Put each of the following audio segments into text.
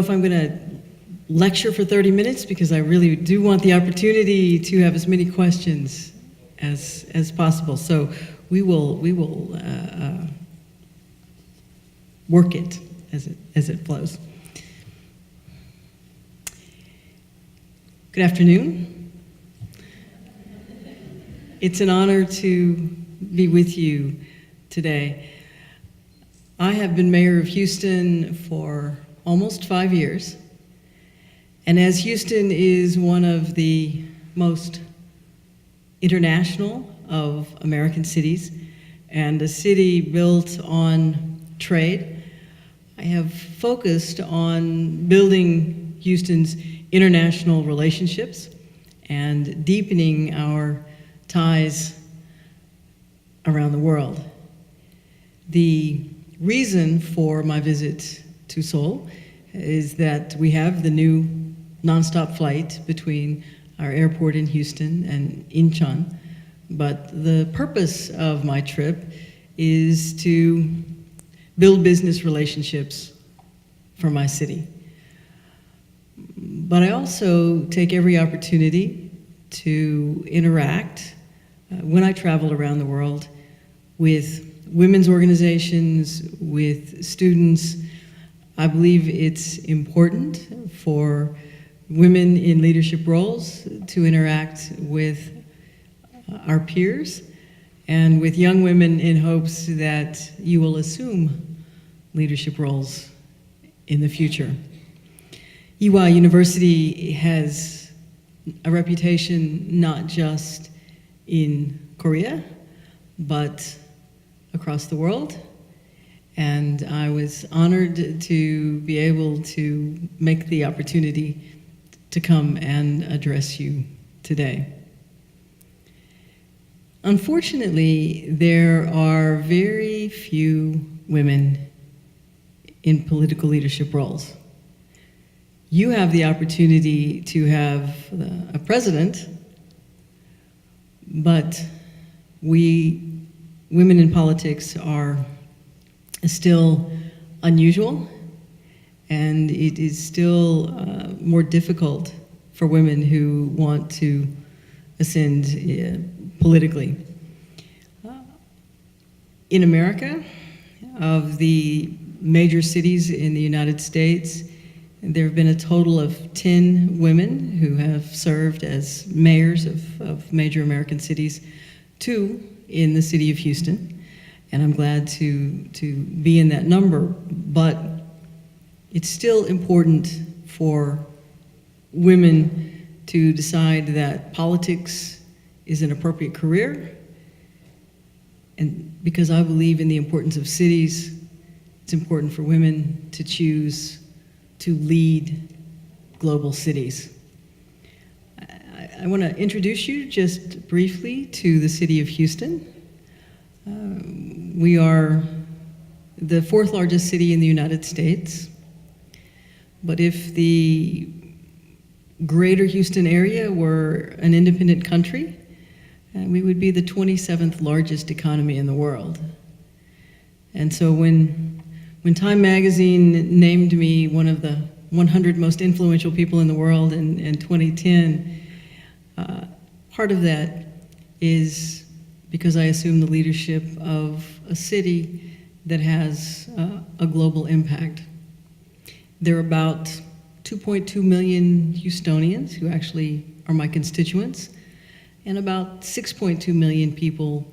if I'm going to lecture for 30 minutes because I really do want the opportunity to have as many questions as possible. So we will work it as it flows. Good afternoon. It's an honor to be with you today. I have been mayor of Houston for almost 5 years, and as Houston is one of the most international of American cities and a city built on trade, I have focused on building Houston's international relationships and deepening our ties around the world. The reason for my visit to Seoul is that we have the new nonstop flight between our airport in Houston and Incheon, but the purpose of my trip is to build business relationships for my city. But I also take every opportunity to interact when I travel around the world with women's organizations, with students. I believe it's important for women in leadership roles to interact with our peers and with young women in hopes that you will assume leadership roles in the future. Ewha University has a reputation not just in Korea, but across the world. And I was honored to be able to make the opportunity to come and address you today. Unfortunately, there are very few women in political leadership roles. You have the opportunity to have a president, but we, women in politics, are still unusual, and it is still more difficult for women who want to ascend politically. In America, of the major cities in the United States, there have been a total of 10 women who have served as mayors of major American cities, 2 in the city of Houston, and I'm glad to be in that number, but it's still important for women to decide that politics is an appropriate career, and because I believe in the importance of cities, it's important for women to choose to lead global cities. I want to introduce you just briefly to the city of Houston. We are the 4th largest city in the United States, but if the greater Houston area were an independent country, we would be the 27th largest economy in the world. And so when Time magazine named me one of the 100 most influential people in the world in 2010, part of that is because I assume the leadership of a city that has a global impact. There are about 2.2 million Houstonians who actually are my constituents, and about 6.2 million people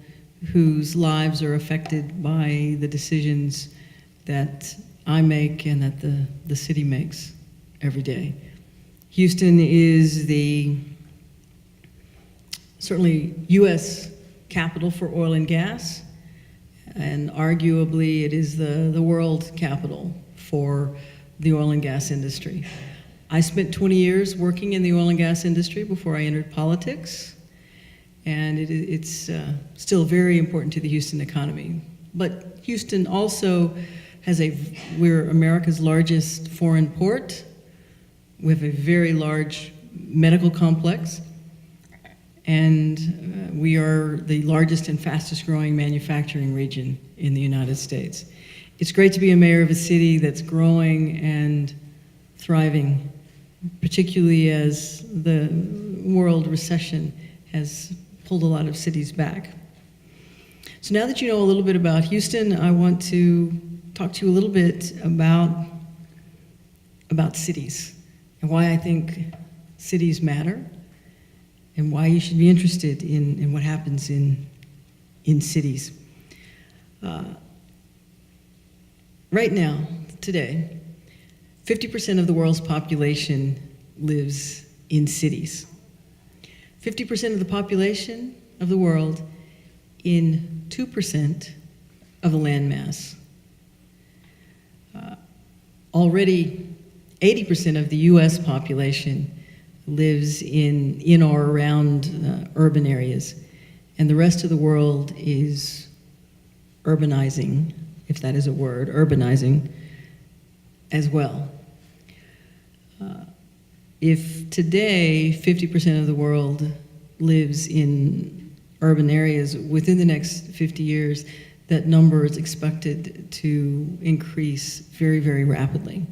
whose lives are affected by the decisions that I make and that the city makes every day. Houston is the certainly U.S. capital for oil and gas, and arguably it is the world capital for the oil and gas industry. I spent 20 years working in the oil and gas industry before I entered politics, and it's still very important to the Houston economy. But Houston also has we're America's largest foreign port. We have a very large medical complex, and we are the largest and fastest growing manufacturing region in the United States. It's great to be a mayor of a city that's growing and thriving, particularly as the world recession has pulled a lot of cities back. So now that you know a little bit about Houston, I want to talk to you a little bit about cities and why I think cities matter and why you should be interested in what happens in cities. Right now, today, 50% of the world's population lives in cities. 50% of the population of the world in 2% of the landmass. Already, 80% of the US population lives in or around urban areas, and the rest of the world is urbanizing, if that is a word, urbanizing as well. If today 50% of the world lives in urban areas, within the next 50 years, that number is expected to increase very, very rapidly.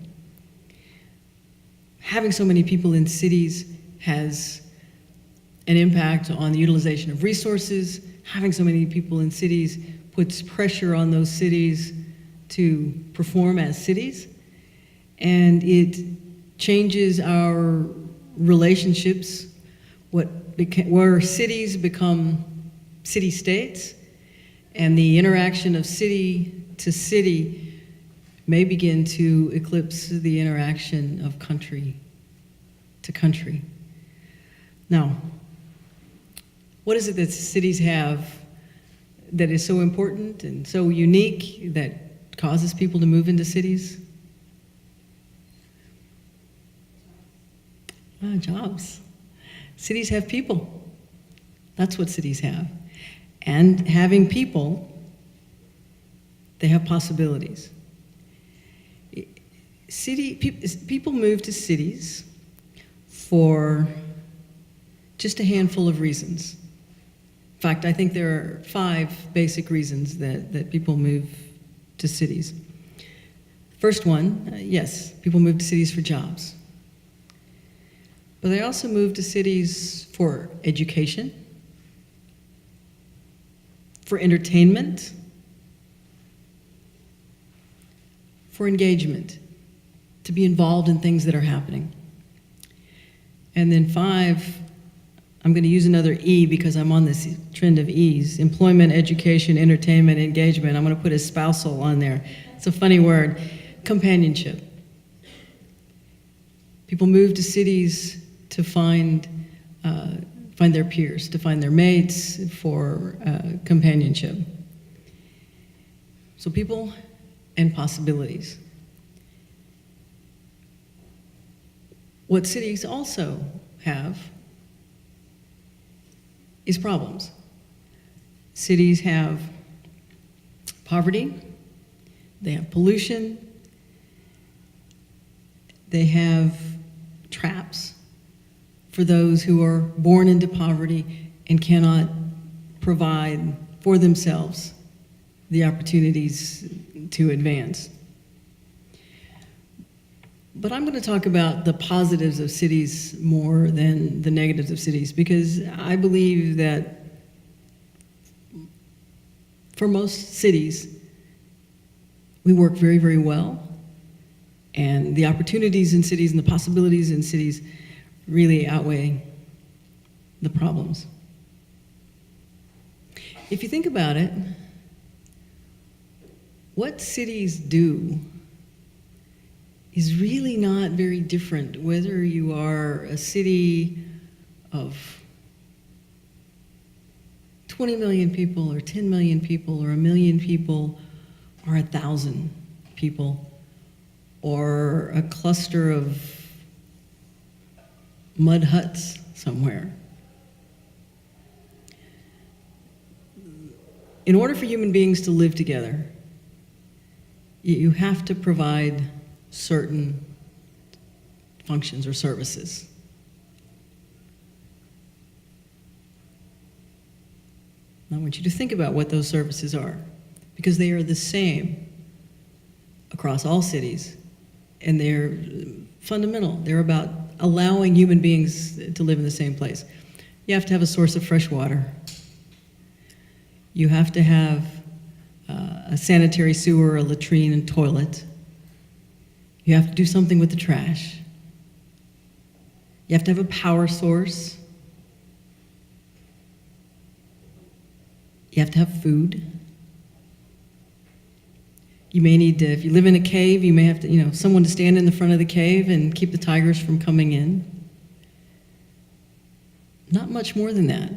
Having so many people in cities has an impact on the utilization of resources. Having so many people in cities puts pressure on those cities to perform as cities, and it changes our relationships, where cities become city-states, and the interaction of city to city may begin to eclipse the interaction of country to country. Now, what is it that cities have that is so important and so unique that causes people to move into cities? Jobs. Cities have people. That's what cities have. And having people, they have possibilities. People move to cities for just a handful of reasons. In fact, I think there are 5 basic reasons that people move to cities. First one, yes, people move to cities for jobs. But they also move to cities for education, for entertainment, for engagement, to be involved in things that are happening. And then 5, I'm going to use another E because I'm on this trend of E's: employment, education, entertainment, engagement. I'm going to put a spousal on there. It's a funny word. Companionship. People move to cities to find their peers, to find their mates, for companionship. So people and possibilities. What cities also have is problems. Cities have poverty, they have pollution, they have traps for those who are born into poverty and cannot provide for themselves the opportunities to advance. But I'm going to talk about the positives of cities more than the negatives of cities, because I believe that for most cities, we work very, very well, and the opportunities in cities and the possibilities in cities really outweigh the problems. If you think about it, what cities do is really not very different whether you are a city of 20 million people or 10 million people or 1 million people or 1,000 people or a cluster of mud huts somewhere. In order for human beings to live together, you have to provide certain functions or services. I want you to think about what those services are, because they are the same across all cities and they're fundamental. They're about allowing human beings to live in the same place. You have to have a source of fresh water. You have to have a sanitary sewer, a latrine, and toilet. You have to do something with the trash. You have to have a power source. You have to have food. You may need to, if you live in a cave, you may have to, someone to stand in the front of the cave and keep the tigers from coming in. Not much more than that.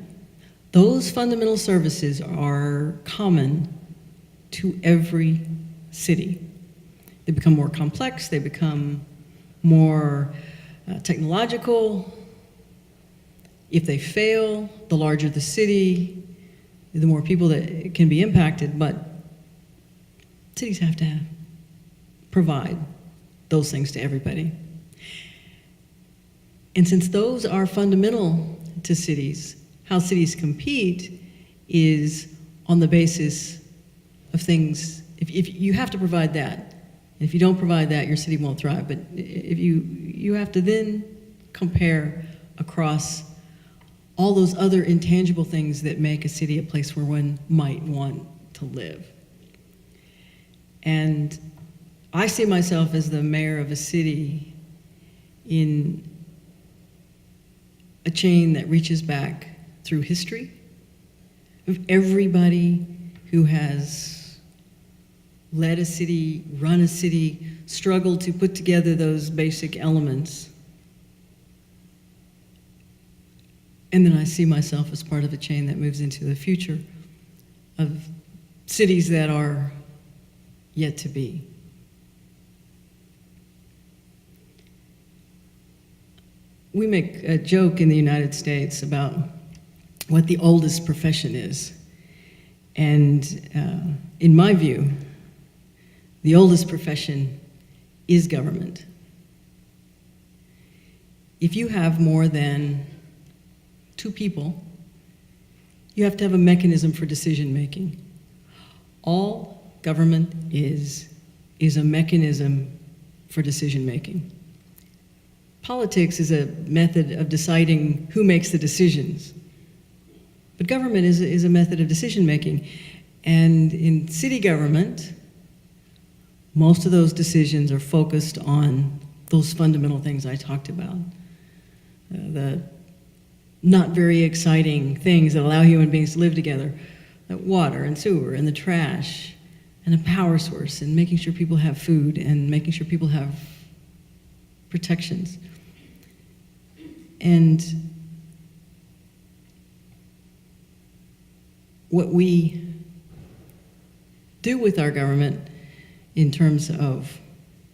Those fundamental services are common to every city. They become more complex, they become more technological. If they fail, the larger the city, the more people that can be impacted, but cities have to provide those things to everybody. And since those are fundamental to cities, how cities compete is on the basis of things. If you have to provide that, and if you don't provide that, your city won't thrive. But if you have to then compare across all those other intangible things that make a city a place where one might want to live. And I see myself as the mayor of a city in a chain that reaches back through history of everybody who has led a city, run a city, struggled to put together those basic elements. And then I see myself as part of a chain that moves into the future of cities that are yet to be. We make a joke in the United States about what the oldest profession is. And in my view, the oldest profession is government. If you have more than 2 people, you have to have a mechanism for decision making. All government is a mechanism for decision making. Politics is a method of deciding who makes the decisions. But government is a method of decision making. And in city government, most of those decisions are focused on those fundamental things I talked about. The not very exciting things that allow human beings to live together. The water and sewer and the trash and a power source and making sure people have food and making sure people have protections. And what we do with our government in terms of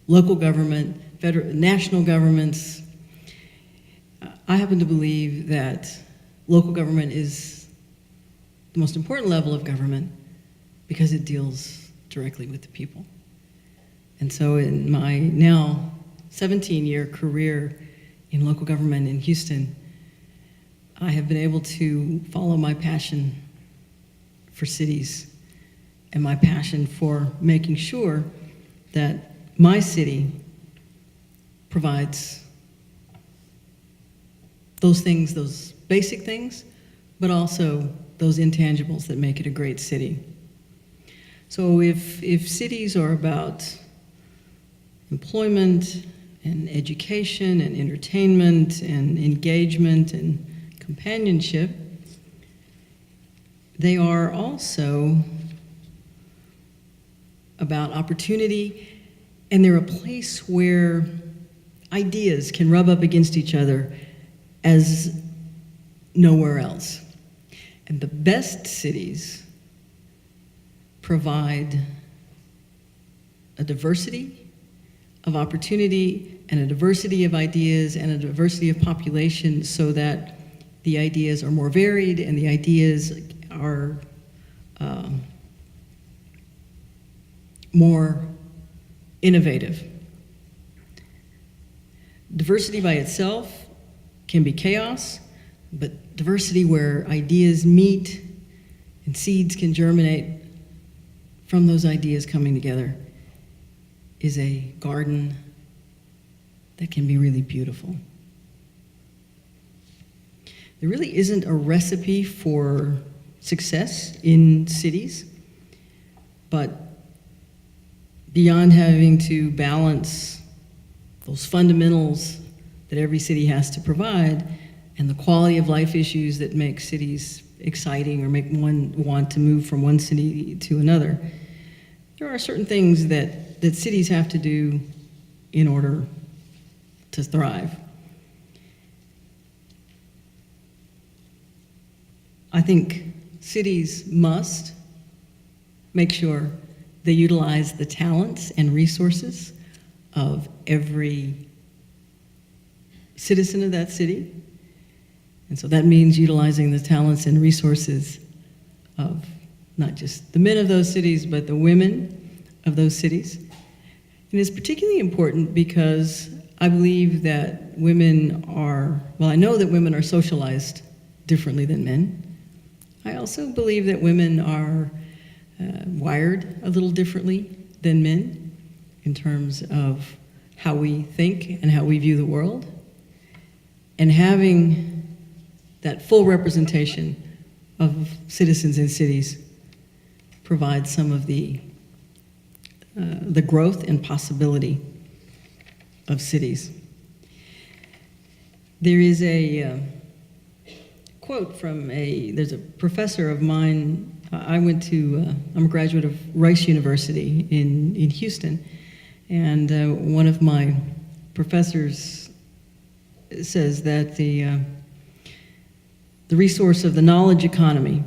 local government, federal, national governments, I happen to believe that local government is the most important level of government because it deals directly with the people. And so in my now 17-year career in local government in Houston, I have been able to follow my passion for cities and my passion for making sure that my city provides those things, those basic things, but also those intangibles that make it a great city. So if cities are about employment and education and entertainment and engagement and companionship, they are also about opportunity, and they're a place where ideas can rub up against each other as nowhere else. And the best cities provide a diversity of opportunity and a diversity of ideas and a diversity of population so that the ideas are more varied and the ideas are more innovative. Diversity by itself can be chaos, but diversity where ideas meet and seeds can germinate from those ideas coming together is a garden that can be really beautiful. There really isn't a recipe for success in cities, but beyond having to balance those fundamentals that every city has to provide and the quality of life issues that make cities exciting or make one want to move from one city to another, there are certain things that cities have to do in order to thrive. I think cities must make sure they utilize the talents and resources of every citizen of that city. And so that means utilizing the talents and resources of not just the men of those cities, but the women of those cities. And it's particularly important because I believe that women are, well, I know that women are socialized differently than men. I also believe that women are wired a little differently than men in terms of how we think and how we view the world. And having that full representation of citizens in cities provides some of the growth and possibility of cities. There is a quote from there's a professor of mine. I'm a graduate of Rice University in Houston, and one of my professors says that the resource of the knowledge economy,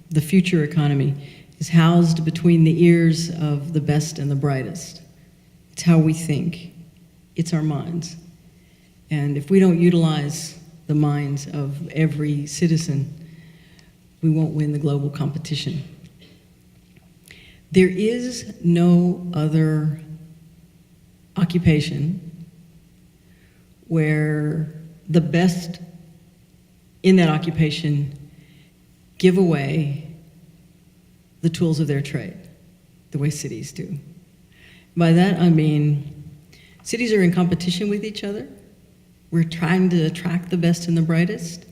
the future economy, is housed between the ears of the best and the brightest. It's how we think. It's our minds. And if we don't utilize the minds of every citizen, we won't win the global competition. There is no other occupation where the best in that occupation give away the tools of their trade, the way cities do. By that I mean cities are in competition with each other. We're trying to attract the best and the brightest,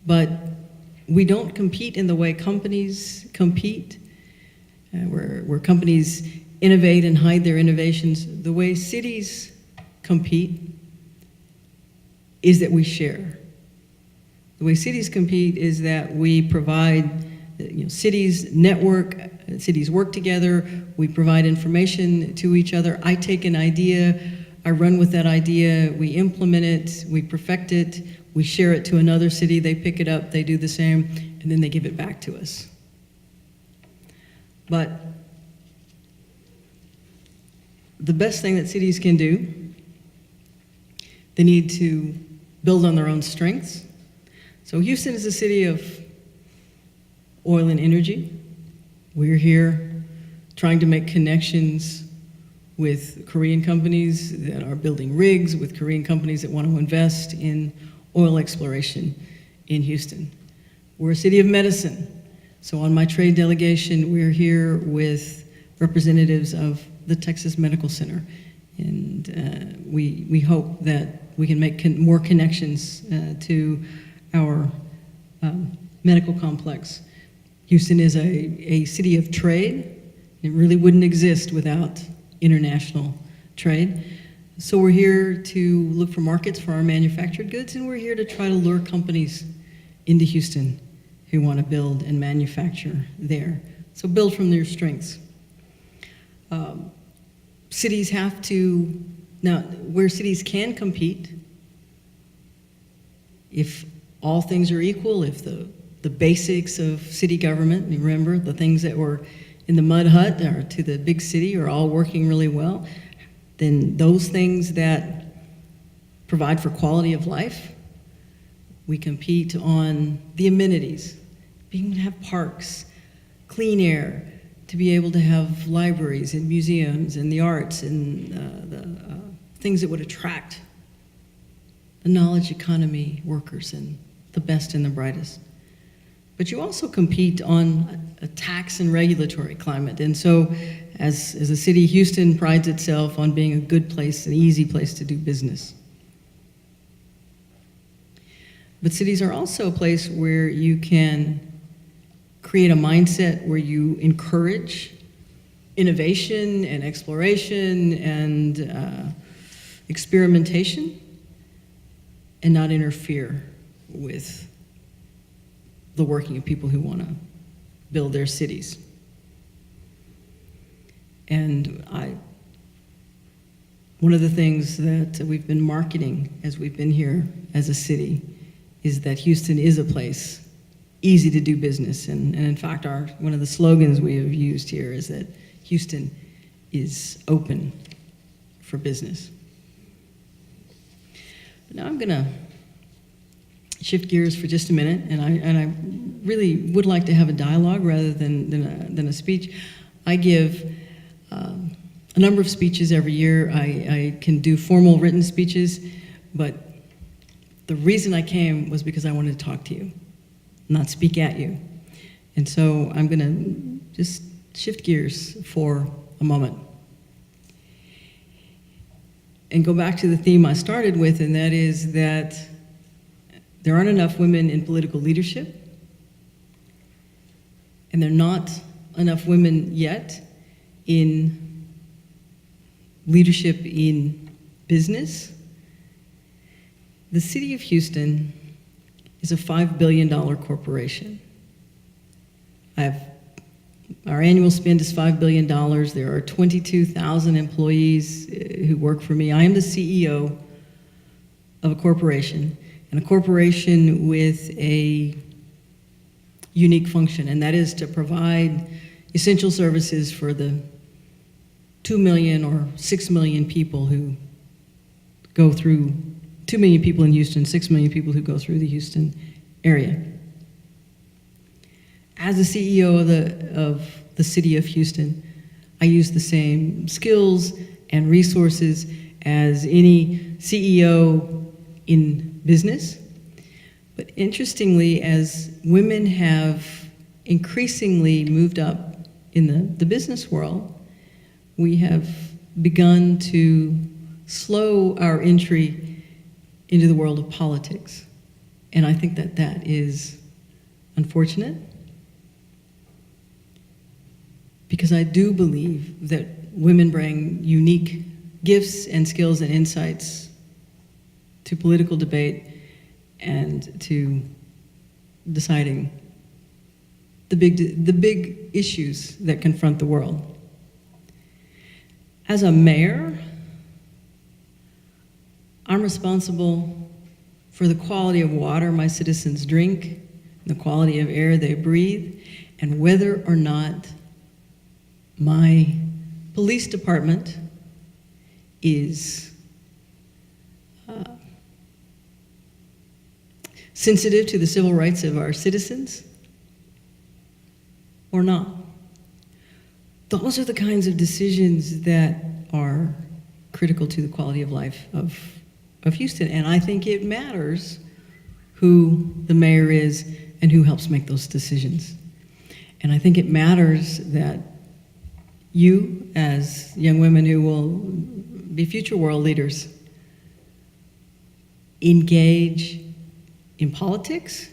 but we don't compete in the way companies compete, where companies innovate and hide their innovations. The way cities compete is that we share. The way cities compete is that we provide, cities network, cities work together, we provide information to each other. I take an idea, I run with that idea, we implement it, we perfect it, we share it to another city, they pick it up, they do the same, and then they give it back to us. But the best thing that cities can do, they need to build on their own strengths. So Houston is a city of oil and energy. We're here trying to make connections with Korean companies that are building rigs, with Korean companies that want to invest in oil exploration in Houston. We're a city of medicine. So on my trade delegation, we're here with representatives of the Texas Medical Center. And we hope that we can make more connections to our medical complex. Houston is a city of trade. It really wouldn't exist without international trade. So we're here to look for markets for our manufactured goods, and we're here to try to lure companies into Houston who want to build and manufacture there. So build from their strengths. Cities have to, now where cities can compete, if all things are equal, if the basics of city government, remember the things that were in the mud hut or to the big city are all working really well, then those things that provide for quality of life, we compete on the amenities, being able to have parks, clean air, to be able to have libraries and museums and the arts and the things that would attract the knowledge economy workers and the best and the brightest. but you also compete on a tax and regulatory climate. And so as a city, Houston prides itself on being a good place, an easy place to do business. But cities are also a place where you can create a mindset where you encourage innovation and exploration and experimentation, and not interfere with the working of people who want to build their cities. And one of the things that we've been marketing as we've been here as a city is that Houston is a place easy to do business. And in fact, one of the slogans we have used here is that Houston is open for business. But now I'm gonna shift gears for just a minute, and I really would like to have a dialogue rather than a speech. I give a number of speeches every year. I can do formal written speeches, but the reason I came was because I wanted to talk to you, not speak at you. And so I'm gonna just shift gears for a moment and go back to the theme I started with, and that is that there aren't enough women in political leadership, and there are not enough women yet in leadership in business. The city of Houston is a $5 billion corporation. Our annual spend is $5 billion. There are 22,000 employees who work for me. I am the CEO of a corporation, and a corporation with a unique function, and that is to provide essential services for the 2 million or 6 million people who go through, 2 million people in Houston, 6 million people who go through the Houston area. As the CEO of the city of Houston, I use the same skills and resources as any CEO in business. But interestingly, as women have increasingly moved up in the business world, we have begun to slow our entry into the world of politics. And I think that that is unfortunate, because I do believe that women bring unique gifts and skills and insights to political debate and to deciding the big issues that confront the world. As a mayor, I'm responsible for the quality of water my citizens drink, the quality of air they breathe, and whether or not my police department is sensitive to the civil rights of our citizens or not. Those are the kinds of decisions that are critical to the quality of life of Houston. And I think it matters who the mayor is and who helps make those decisions. And I think it matters that you, as young women who will be future world leaders, engage in politics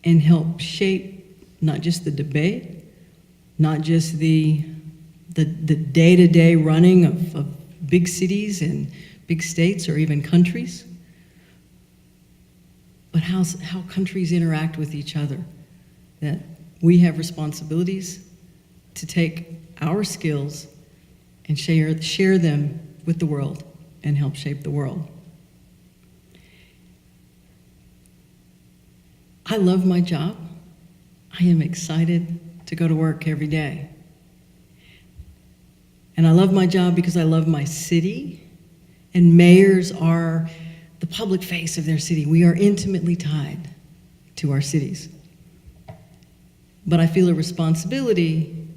and help shape not just the debate, not just the day-to-day running of big cities and big states or even countries, but how countries interact with each other. That we have responsibilities to take our skills and share them with the world and help shape the world. I love my job. I am excited to go to work every day. And I love my job because I love my city, and mayors are the public face of their city. We are intimately tied to our cities. But I feel a responsibility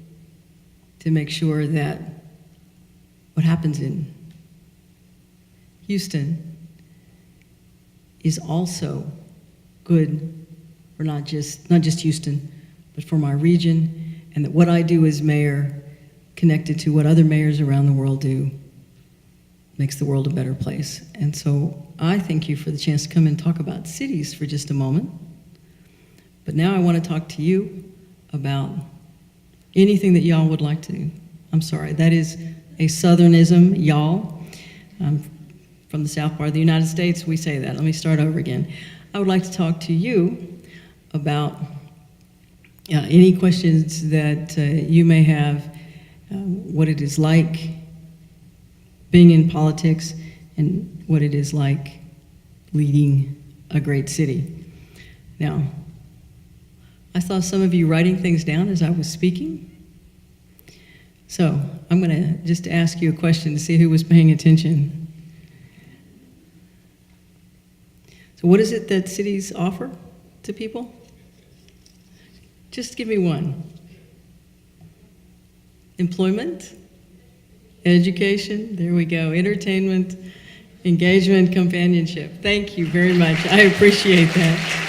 to make sure that what happens in Houston is also good for not just Houston, but for my region, and that what I do as mayor, connected to what other mayors around the world do, makes the world a better place. And so I thank you for the chance to come and talk about cities for just a moment. But now I want to talk to you about anything that y'all would like to. I'm sorry, that is a Southernism, y'all. From the south part of the United States, we say that. Let me start over again. I would like to talk to you about any questions that you may have, what it is like being in politics and what it is like leading a great city. Now, I saw some of you writing things down as I was speaking. So I'm going to just ask you a question to see who was paying attention. So what is it that cities offer to people? Just give me one. Employment, education, there we go, entertainment, engagement, companionship. Thank you very much. I appreciate that.